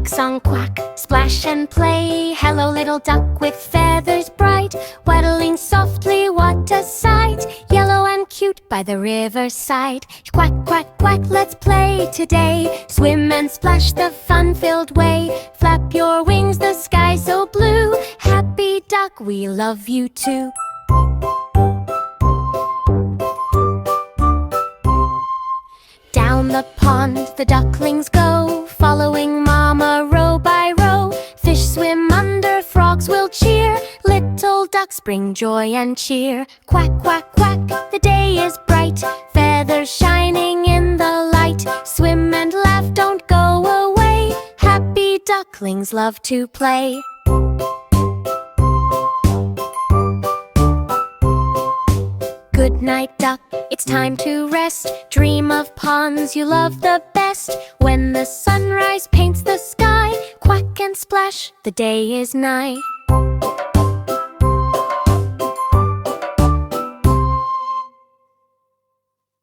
ducks on Quack, splash and play. Hello little duck with feathers bright, waddling softly, what a sight. Yellow and cute by the riverside. Quack, quack, quack, let's play today. Swim and splash the fun-filled way. Flap your wings, the sky's so blue. Happy duck, we love you too. Down the pond the ducklings go, following mama row by row. Fish swim under, frogs will cheer. Little ducks bring joy and cheer. Quack, quack, quack, the day is bright. Feathers shining in the light. Swim and laugh, don't go away. Happy ducklings love to play. Good night, duck, it's time to rest. Dream of ponds you love the best. When the sunrise paints the sky, quack and splash, the day is nigh.